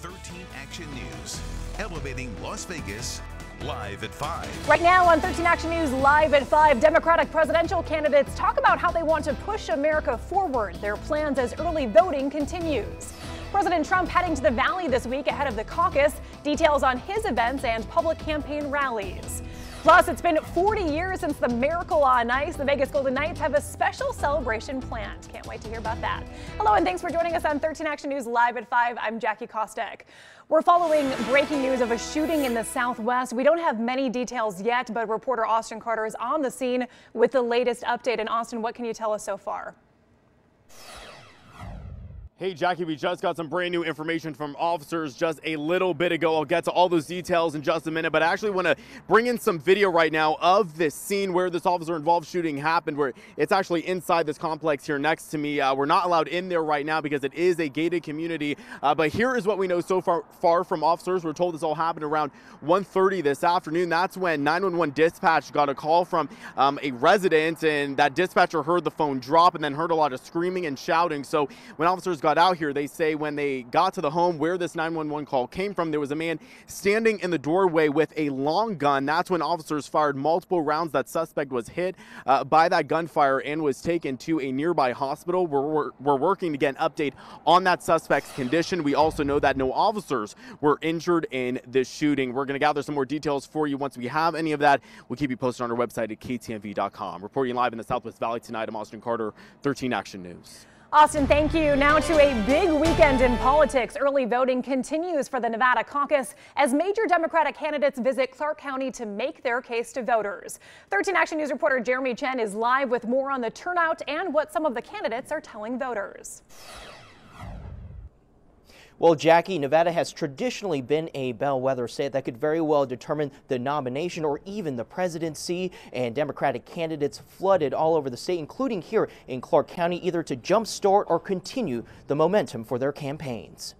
13 Action News, elevating Las Vegas, live at 5. Right now on 13 Action News, live at 5, Democratic presidential candidates talk about how they want to push America forward, their plans as early voting continues. President Trump heading to the Valley this week ahead of the caucus, details on his events and public campaign rallies. Plus, it's been 40 years since the Miracle on Ice. The Vegas Golden Knights have a special celebration planned. Can't wait to hear about that. Hello, and thanks for joining us on 13 Action News live at 5. I'm Jackie Kostek. We're following breaking news of a shooting in the Southwest. We don't have many details yet, but reporter Austin Carter is on the scene with the latest update. And Austin, what can you tell us so far? Hey Jackie, we just got some brand new information from officers just a little bit ago. I'll get to all those details in just a minute, but I actually want to bring in some video right now of this scene where this officer-involved shooting happened, where it's actually inside this complex here next to me. We're not allowed in there right now because it is a gated community, but here is what we know so far from officers. We're told this all happened around 1:30 this afternoon. That's when 911 dispatch got a call from a resident, and that dispatcher heard the phone drop and then heard a lot of screaming and shouting. So when officers got out here, they say when they got to the home where this 911 call came from, there was a man standing in the doorway with a long gun. That's when officers fired multiple rounds. That suspect was hit by that gunfire and was taken to a nearby hospital. We're working to get an update on that suspect's condition. We also know that no officers were injured in this shooting. We're going to gather some more details for you once we have any of that. We'll keep you posted on our website at ktnv.com. Reporting live in the Southwest Valley tonight, I'm Austin Carter, 13 Action News. Austin, thank you. Now to a big weekend in politics. Early voting continues for the Nevada caucus as major Democratic candidates visit Clark County to make their case to voters. 13 Action News reporter Jeremy Chen is live with more on the turnout and what some of the candidates are telling voters. Well, Jackie, Nevada has traditionally been a bellwether state that could very well determine the nomination or even the presidency, and Democratic candidates flooded all over the state, including here in Clark County, either to jumpstart or continue the momentum for their campaigns.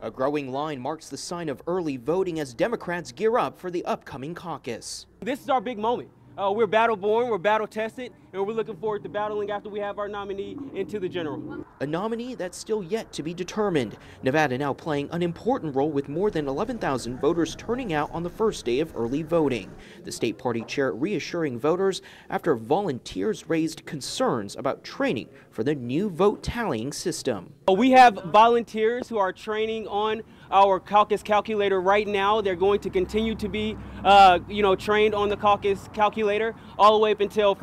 A growing line marks the sign of early voting as Democrats gear up for the upcoming caucus. This is our big moment. We're battle-born, we're battle-tested, and we're looking forward to battling after we have our nominee into the general. A nominee that's still yet to be determined. Nevada now playing an important role with more than 11,000 voters turning out on the first day of early voting. The state party chair reassuring voters after volunteers raised concerns about training for the new vote tallying system. We have volunteers who are training on our caucus calculator right now. They're going to continue to be, trained on the caucus calculator all the way up until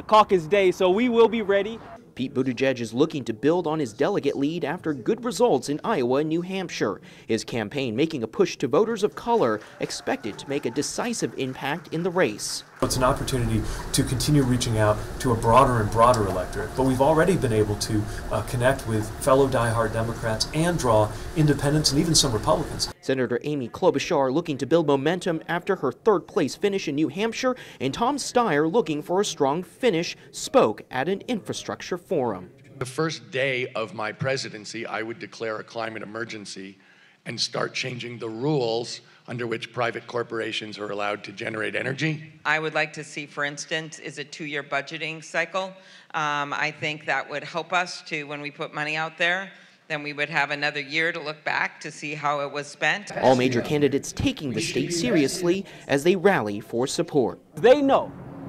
caucus day. So we will be ready. Pete Buttigieg is looking to build on his delegate lead after good results in Iowa and New Hampshire. His campaign making a push to voters of color, expected to make a decisive impact in the race. It's an opportunity to continue reaching out to a broader and broader electorate, but we've already been able to connect with fellow diehard Democrats and draw independents and even some Republicans. Senator Amy Klobuchar looking to build momentum after her third-place finish in New Hampshire, and Tom Steyer looking for a strong finish, spoke at an infrastructure forum. The first day of my presidency, I would declare a climate emergency and start changing the rules under which private corporations are allowed to generate energy. I would like to see, for instance, is a 2-year budgeting cycle. I think that would help us to, when we put money out there, then we would have another year to look back to see how it was spent. All major candidates taking the state seriously as they rally for support. They know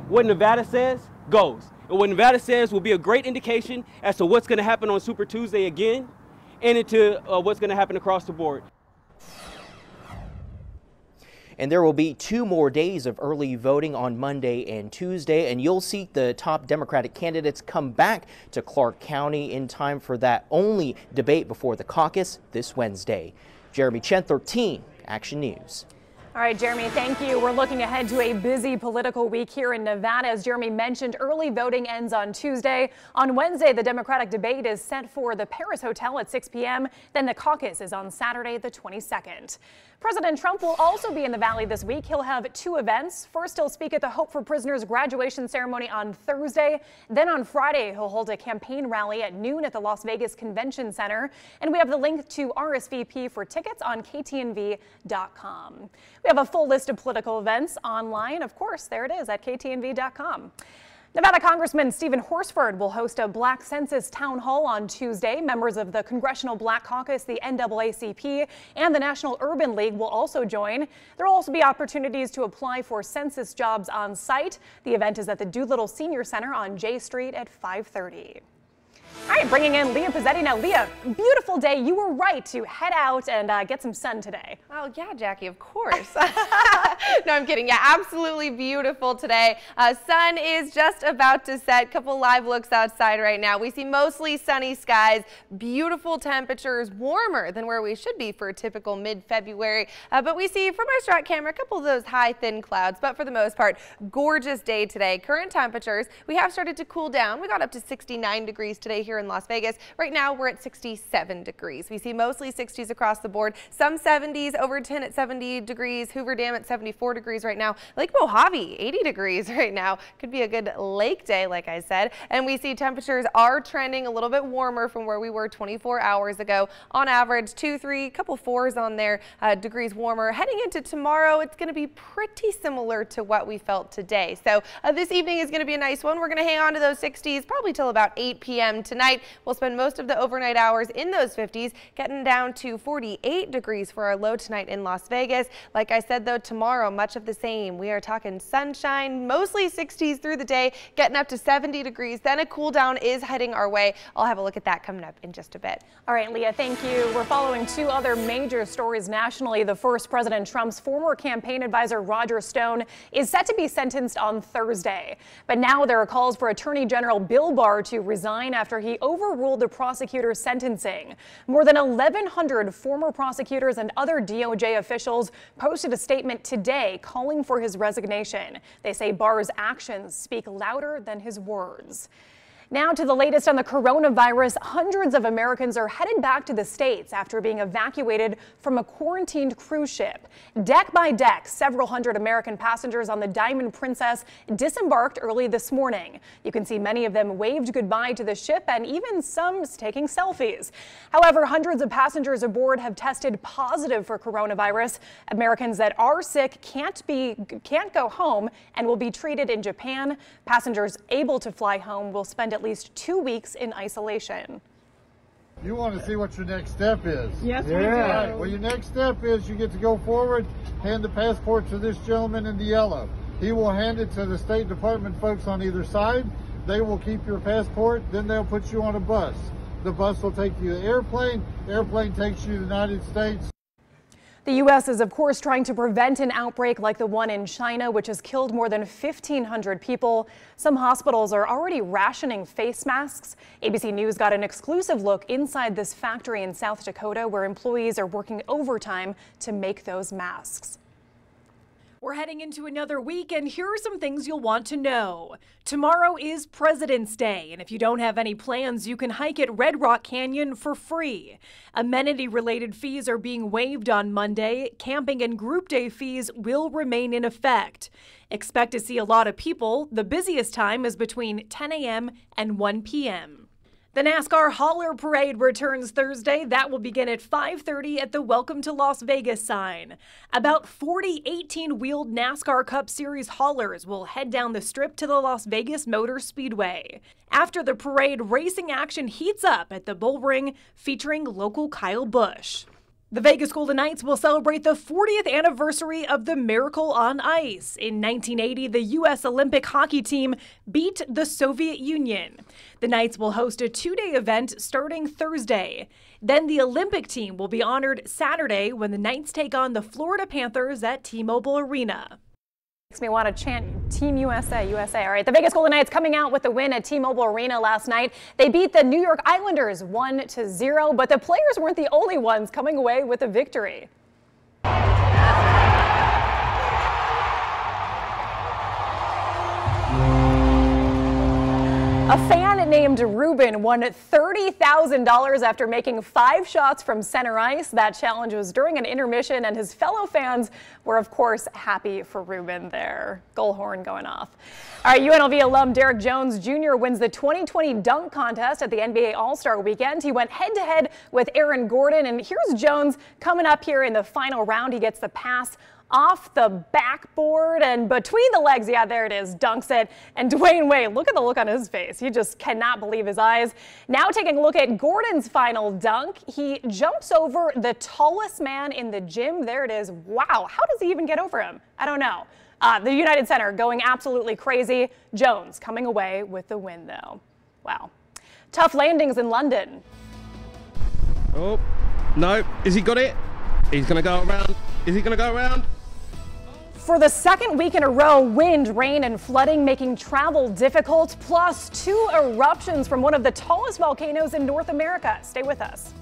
what Nevada says goes. And what Nevada says will be a great indication as to what's going to happen on Super Tuesday again and into what's going to happen across the board. And there will be 2 more days of early voting on Monday and Tuesday, and you'll see the top Democratic candidates come back to Clark County in time for that only debate before the caucus this Wednesday. Jeremy Chen, 13 Action News. All right, Jeremy, thank you. We're looking ahead to a busy political week here in Nevada. As Jeremy mentioned, early voting ends on Tuesday. On Wednesday, the Democratic debate is set for the Paris Hotel at 6 p.m. Then the caucus is on Saturday, the 22nd. President Trump will also be in the Valley this week. He'll have 2 events. First, he'll speak at the Hope for Prisoners graduation ceremony on Thursday. Then on Friday, he'll hold a campaign rally at noon at the Las Vegas Convention Center. And we have the link to RSVP for tickets on ktnv.com. We have a full list of political events online. Of course, there it is at ktnv.com. Nevada Congressman Stephen Horsford will host a Black Census Town Hall on Tuesday. Members of the Congressional Black Caucus, the NAACP, and the National Urban League will also join. There will also be opportunities to apply for census jobs on site. The event is at the Doolittle Senior Center on J Street at 5:30. All right, bringing in Leah Pizzetti. Now, Leah, beautiful day. You were right to head out and get some sun today. Oh, yeah, Jackie, of course. No, I'm kidding. Yeah, absolutely beautiful today. Sun is just about to set. Couple live looks outside right now. We see mostly sunny skies, beautiful temperatures, warmer than where we should be for a typical mid-February. But we see from our strat camera a couple of those high, thin clouds. But for the most part, gorgeous day today. Current temperatures, we have started to cool down. We got up to 69 degrees today here in Las Vegas. Right now we're at 67 degrees. We see mostly 60s across the board, some 70s, Overton at 70 degrees, Hoover Dam at 74 degrees right now, Lake Mojave 80 degrees right now. Could be a good lake day, like I said. And we see temperatures are trending a little bit warmer from where we were 24 hours ago. On average, 2, 3, couple 4s on there, degrees warmer. Heading into tomorrow, it's going to be pretty similar to what we felt today. So this evening is going to be a nice one. We're going to hang on to those 60s probably till about 8 p.m. tonight. We'll spend most of the overnight hours in those 50s, getting down to 48 degrees for our low tonight in Las Vegas. Like I said, though, tomorrow, much of the same. We are talking sunshine, mostly 60s through the day, getting up to 70 degrees. Then a cool down is heading our way. I'll have a look at that coming up in just a bit. All right, Leah, thank you. We're following two other major stories nationally. The first, President Trump's former campaign advisor, Roger Stone, is set to be sentenced on Thursday. But now there are calls for Attorney General Bill Barr to resign after he overruled the prosecutor's sentencing. More than 1,100 former prosecutors and other DOJ officials posted a statement today calling for his resignation. They say Barr's actions speak louder than his words. Now to the latest on the coronavirus. Hundreds of Americans are headed back to the States after being evacuated from a quarantined cruise ship. Deck by deck, several hundred American passengers on the Diamond Princess disembarked early this morning. You can see many of them waved goodbye to the ship and even some taking selfies. However, hundreds of passengers aboard have tested positive for coronavirus. Americans that are sick can't go home and will be treated in Japan. Passengers able to fly home will spend at least 2 weeks in isolation. You want to see what your next step is? Yes, we do. Right. Well, your next step is you get to go forward, hand the passport to this gentleman in the yellow. He will hand it to the State Department folks on either side. They will keep your passport, then they'll put you on a bus. The bus will take you to the airplane. The airplane takes you to the United States. The U.S. is, of course, trying to prevent an outbreak like the one in China, which has killed more than 1,500 people. Some hospitals are already rationing face masks. ABC News got an exclusive look inside this factory in South Dakota, where employees are working overtime to make those masks. We're heading into another week, and here are some things you'll want to know. Tomorrow is President's Day, and if you don't have any plans, you can hike at Red Rock Canyon for free. Amenity-related fees are being waived on Monday. Camping and group day fees will remain in effect. Expect to see a lot of people. The busiest time is between 10 a.m. and 1 p.m. The NASCAR Hauler Parade returns Thursday. That will begin at 5:30 at the Welcome to Las Vegas sign. About 40 18-wheeled NASCAR Cup Series haulers will head down the strip to the Las Vegas Motor Speedway. After the parade, racing action heats up at the Bull Ring, featuring local Kyle Busch. The Vegas Golden Knights will celebrate the 40th anniversary of the Miracle on Ice. In 1980, the U.S. Olympic hockey team beat the Soviet Union. The Knights will host a 2-day event starting Thursday. Then the Olympic team will be honored Saturday when the Knights take on the Florida Panthers at T-Mobile Arena. Makes me want to chant Team USA, USA. All right, the Vegas Golden Knights coming out with the win at T-Mobile Arena last night. They beat the New York Islanders 1-0, but the players weren't the only ones coming away with a victory. A fan named Ruben won $30,000 after making 5 shots from center ice. That challenge was during an intermission, and his fellow fans were, of course, happy for Ruben there. Goal horn going off. All right, UNLV alum Derrick Jones Jr. wins the 2020 dunk contest at the NBA All-Star Weekend. He went head-to-head with Aaron Gordon, and here's Jones coming up here in the final round. He gets the pass off the backboard and between the legs. Yeah, there it is. Dunks it. And Dwayne Wade, look at the look on his face. He just cannot believe his eyes. Now taking a look at Gordon's final dunk. He jumps over the tallest man in the gym. There it is. Wow. How does he even get over him? I don't know. The United Center going absolutely crazy. Jones coming away with the win, though. Wow. Tough landings in London. Oh, no. Has he got it? He's going to go around. Is he going to go around? For the second week in a row, wind, rain, and flooding making travel difficult, plus 2 eruptions from one of the tallest volcanoes in North America. Stay with us.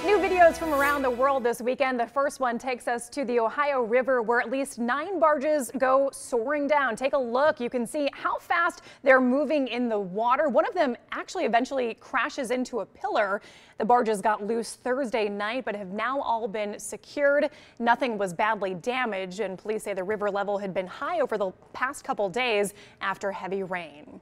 New videos from around the world this weekend. The first one takes us to the Ohio River, where at least 9 barges go soaring down. Take a look. You can see how fast they're moving in the water. One of them actually eventually crashes into a pillar. The barges got loose Thursday night, but have now all been secured. Nothing was badly damaged, and police say the river level had been high over the past couple days after heavy rain.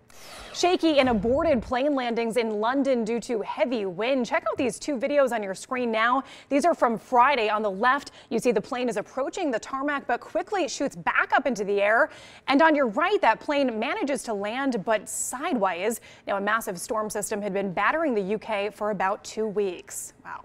Shaky and aborted plane landings in London due to heavy wind. Check out these 2 videos on your screen now. These are from Friday. On the left, you see the plane is approaching the tarmac, but quickly shoots back up into the air. And on your right, that plane manages to land, but sideways. Now, a massive storm system had been battering the UK for about 2 weeks. Wow.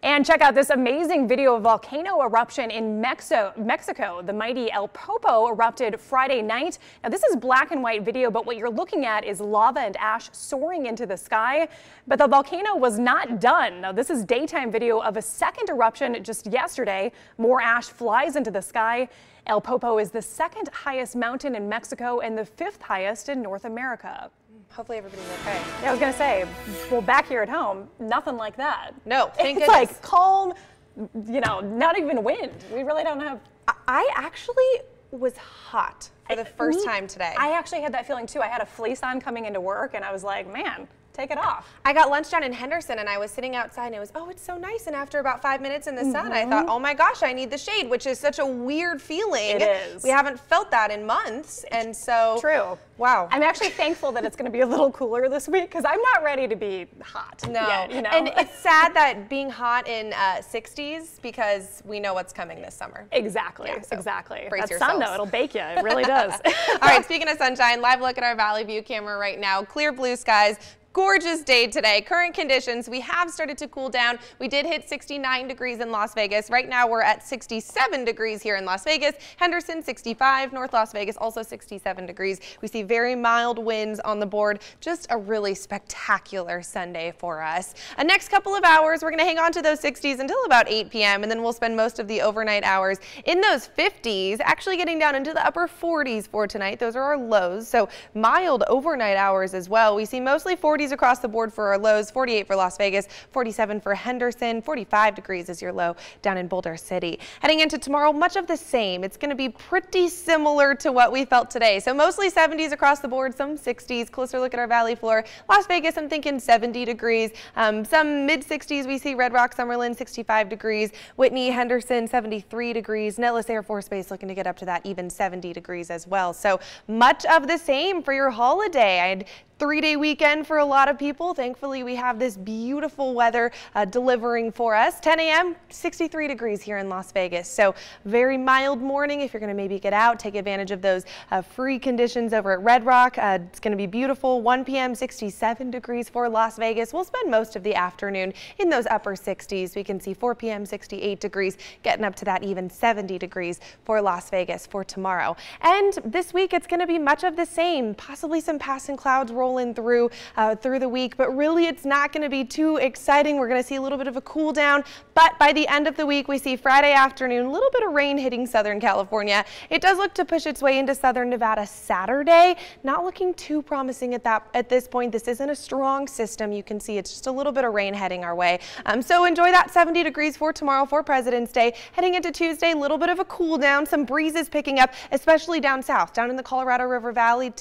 And check out this amazing video of volcano eruption in Mexico. The mighty El Popo erupted Friday night. Now, this is black and white video, but what you're looking at is lava and ash soaring into the sky. But the volcano was not done. Now, this is daytime video of a second eruption just yesterday. More ash flies into the sky. El Popo is the 2nd highest mountain in Mexico and the 5th highest in North America. Hopefully everybody's okay. Yeah, I was going to say, well, back here at home, nothing like that. No, thank goodness. It's like calm, you know, not even wind. We really don't have. I actually was hot for the first time today. I actually had that feeling too. I had a fleece on coming into work and I was like, man, take it off. I got lunch down in Henderson and I was sitting outside and it was, oh, it's so nice. And after about 5 minutes in the sun, I thought, oh my gosh, I need the shade, which is such a weird feeling. It is. We haven't felt that in months. And so. True. Wow. I'm actually thankful that it's going to be a little cooler this week because I'm not ready to be hot yet, you know? And it's sad that being hot in 60s because we know what's coming this summer. Exactly. Yeah, so exactly. Brace That yourselves. sun, though, it'll bake you. It really does. All right, speaking of sunshine, live look at our Valley View camera right now. Clear blue skies. Gorgeous day today. Current conditions, we have started to cool down. We did hit 69 degrees in Las Vegas. Right now we're at 67 degrees here in Las Vegas. Henderson 65, North Las Vegas also 67 degrees. We see very mild winds on the board. Just a really spectacular Sunday for us. Next couple of hours, we're going to hang on to those 60s until about 8 p.m. and then we'll spend most of the overnight hours in those 50s, actually getting down into the upper 40s for tonight. Those are our lows, so mild overnight hours as well. We see mostly 40s across the board for our lows, 48 for Las Vegas, 47 for Henderson, 45 degrees is your low down in Boulder City. Heading into tomorrow, much of the same. It's going to be pretty similar to what we felt today. So mostly 70s across the board, some 60s. Closer look at our valley floor. Las Vegas, I'm thinking 70 degrees. Some mid 60s we see Red Rock, Summerlin, 65 degrees. Whitney, Henderson, 73 degrees. Nellis Air Force Base looking to get up to that even 70 degrees as well. So much of the same for your holiday. I had 3-day weekend for a lot of people. Thankfully, we have this beautiful weather delivering for us. 10 a.m., 63 degrees here in Las Vegas. So very mild morning if you're going to maybe get out, take advantage of those free conditions over at Red Rock. It's going to be beautiful. 1 p.m., 67 degrees for Las Vegas. We'll spend most of the afternoon in those upper 60s. We can see 4 p.m., 68 degrees, getting up to that even 70 degrees for Las Vegas for tomorrow. And this week, it's going to be much of the same. Possibly some passing clouds rolling through the week, but really it's not going to be too exciting. We're going to see a little bit of a cool down, but by the end of the week we see Friday afternoon a little bit of rain hitting Southern California. It does look to push its way into Southern Nevada Saturday. Not looking too promising at this point. This isn't a strong system. You can see it's just a little bit of rain heading our way. So enjoy that 70 degrees for tomorrow for President's Day. Heading into Tuesday, a little bit of a cool down, some breezes picking up, especially down south, down in the Colorado River Valley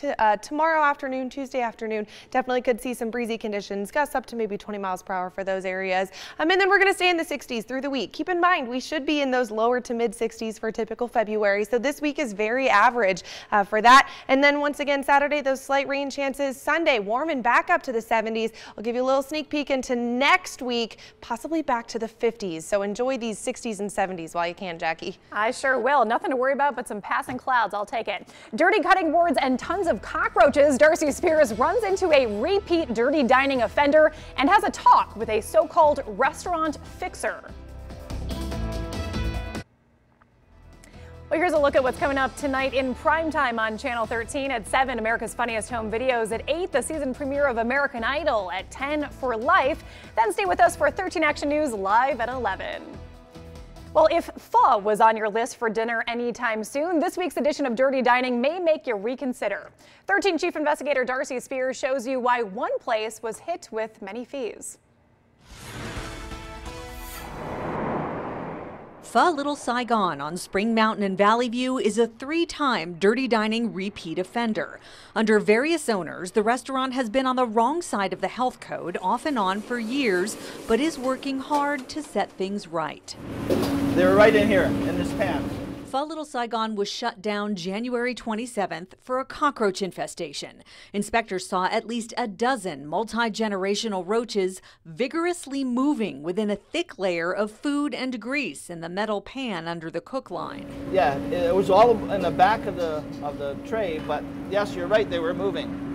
tomorrow afternoon, Tuesday afternoon. afternoon. Definitely could see some breezy conditions, gusts up to maybe 20 miles per hour for those areas. And then we're going to stay in the 60s through the week. Keep in mind, we should be in those lower to mid 60s for typical February. So this week is very average for that. And then once again, Saturday, those slight rain chances. Sunday, warming back up to the 70s. I'll give you a little sneak peek into next week, possibly back to the 50s. So enjoy these 60s and 70s while you can, Jackie. I sure will. Nothing to worry about but some passing clouds. I'll take it. Dirty cutting boards and tons of cockroaches. Darcy Spears runs into a repeat dirty dining offender and has a talk with a so-called restaurant fixer. Well, here's a look at what's coming up tonight in primetime on Channel 13 at 7, America's Funniest Home Videos at 8, the season premiere of American Idol at 10 for Life. Then stay with us for 13 Action News live at 11. Well, if pho was on your list for dinner anytime soon, this week's edition of Dirty Dining may make you reconsider. 13 Chief Investigator Darcy Spears shows you why one place was hit with many fees. Pho Little Saigon on Spring Mountain in Valley View is a 3-time Dirty Dining repeat offender. Under various owners, the restaurant has been on the wrong side of the health code off and on for years, but is working hard to set things right. They were right in here, in this pan. Pho Little Saigon was shut down January 27th for a cockroach infestation. Inspectors saw at least a dozen multi-generational roaches vigorously moving within a thick layer of food and grease in the metal pan under the cook line. Yeah, it was all in the back of the tray, but yes, you're right, they were moving.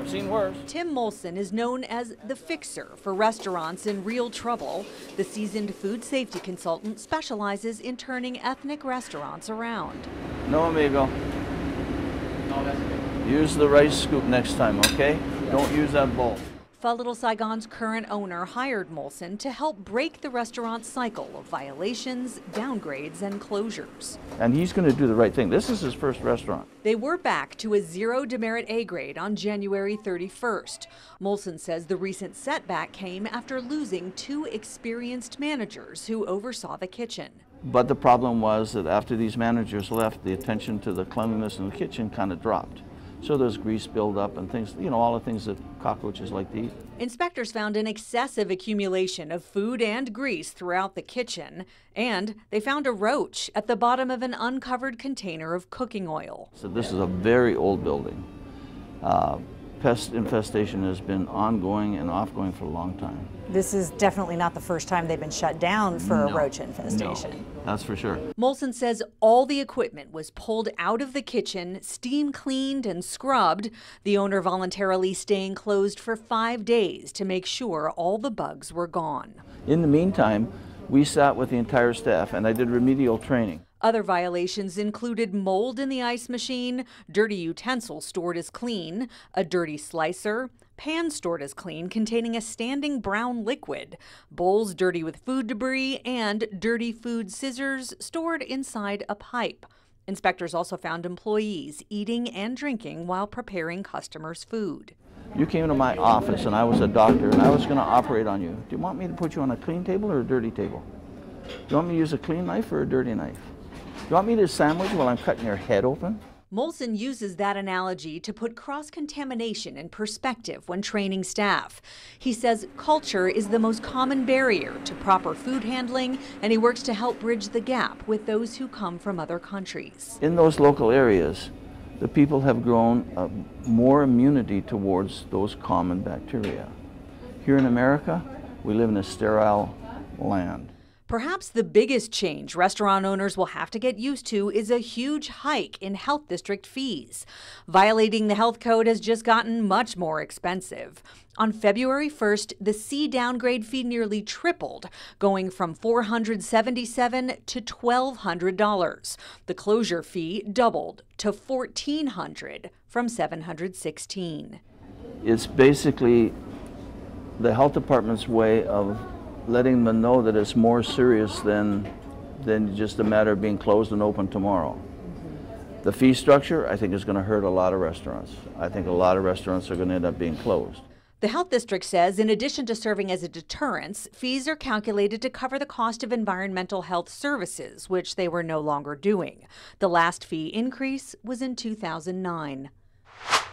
I've seen worse. Tim Molson is known as the fixer for restaurants in real trouble. The seasoned food safety consultant specializes in turning ethnic restaurants around. No, amigo. No, that's good. Use the rice scoop next time, okay? Don't use that bowl. Pho Little Saigon's current owner hired Molson to help break the restaurant's cycle of violations, downgrades, and closures. And he's going to do the right thing. This is his first restaurant. They were back to a 0 demerit A grade on January 31st. Molson says the recent setback came after losing 2 experienced managers who oversaw the kitchen. But the problem was that after these managers left, the attention to the cleanliness in the kitchen kind of dropped. So there's grease buildup and things, you know, all the things that cockroaches like to eat. Inspectors found an excessive accumulation of food and grease throughout the kitchen, and they found a roach at the bottom of an uncovered container of cooking oil. So this is a very old building. Pest infestation has been ongoing and offgoing for a long time. This is definitely not the first time they've been shut down for a roach infestation. No, that's for sure. Molson says all the equipment was pulled out of the kitchen, steam cleaned and scrubbed, the owner voluntarily staying closed for 5 days to make sure all the bugs were gone. In the meantime, we sat with the entire staff and I did remedial training. Other violations included mold in the ice machine, dirty utensils stored as clean, a dirty slicer, pan stored as clean containing a standing brown liquid, bowls dirty with food debris, and dirty food scissors stored inside a pipe. Inspectors also found employees eating and drinking while preparing customers' food. You came to my office and I was a doctor and I was going to operate on you. Do you want me to put you on a clean table or a dirty table? Do you want me to use a clean knife or a dirty knife? Do you want me to sandwich while I'm cutting your head open? Molson uses that analogy to put cross-contamination in perspective when training staff. He says culture is the most common barrier to proper food handling, and he works to help bridge the gap with those who come from other countries. In those local areas, the people have grown more immunity towards those common bacteria. Here in America, we live in a sterile land. Perhaps the biggest change restaurant owners will have to get used to is a huge hike in health district fees. Violating the health code has just gotten much more expensive. On February 1st, the C downgrade fee nearly tripled, going from $477 to $1,200. The closure fee doubled to $1,400 from $716. It's basically the health department's way of letting them know that it's more serious than just a matter of being closed and open tomorrow. The fee structure, I think, is going to hurt a lot of restaurants. I think a lot of restaurants are going to end up being closed. The health district says in addition to serving as a deterrence, fees are calculated to cover the cost of environmental health services, which they were no longer doing. The last fee increase was in 2009.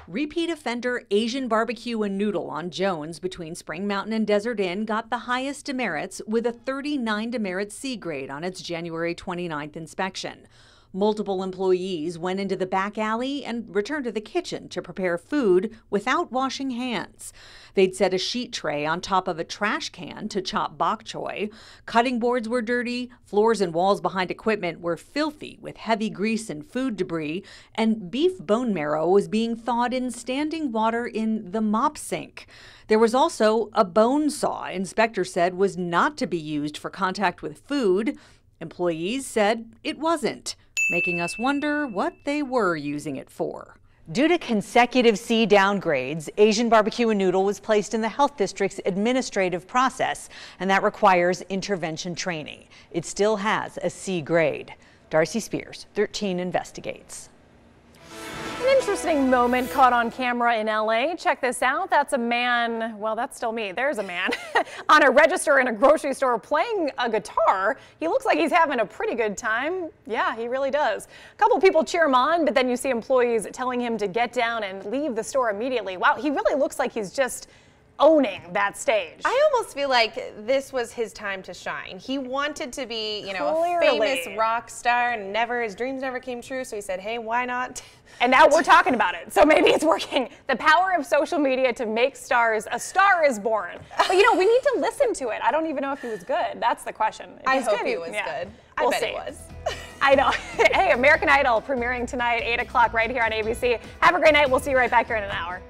Repeat offender Asian barbecue and noodle on Jones between Spring Mountain and Desert Inn got the highest demerits with a 39 demerit C grade on its January 29th inspection. Multiple employees went into the back alley and returned to the kitchen to prepare food without washing hands. They'd set a sheet tray on top of a trash can to chop bok choy. Cutting boards were dirty, floors and walls behind equipment were filthy with heavy grease and food debris, and beef bone marrow was being thawed in standing water in the mop sink. There was also a bone saw inspectors said was not to be used for contact with food. Employees said it wasn't, making us wonder what they were using it for. Due to consecutive C downgrades, Asian barbecue and noodle was placed in the health district's administrative process, and that requires intervention training. It still has a C grade. Darcy Spears, 13 Investigates. An interesting moment caught on camera in LA. Check this out. That's a man, well, that's still me. There's a man on a register in a grocery store playing a guitar. He looks like he's having a pretty good time. Yeah, he really does. A couple people cheer him on, but then you see employees telling him to get down and leave the store immediately. Wow, he really looks like he's just owning that stage. I almost feel like this was his time to shine. He wanted to be, you know, Clearly. a famous rock star, and his dreams never came true, so he said, hey, why not? And now we're talking about it, so maybe it's working. The power of social media to make stars, a star is born. But you know, we need to listen to it. I don't even know if he was good. That's the question. If I he's hope good, he was good. We'll I bet see. it was. I know. Hey, American Idol premiering tonight, 8 o'clock right here on ABC. Have a great night. We'll see you right back here in an hour.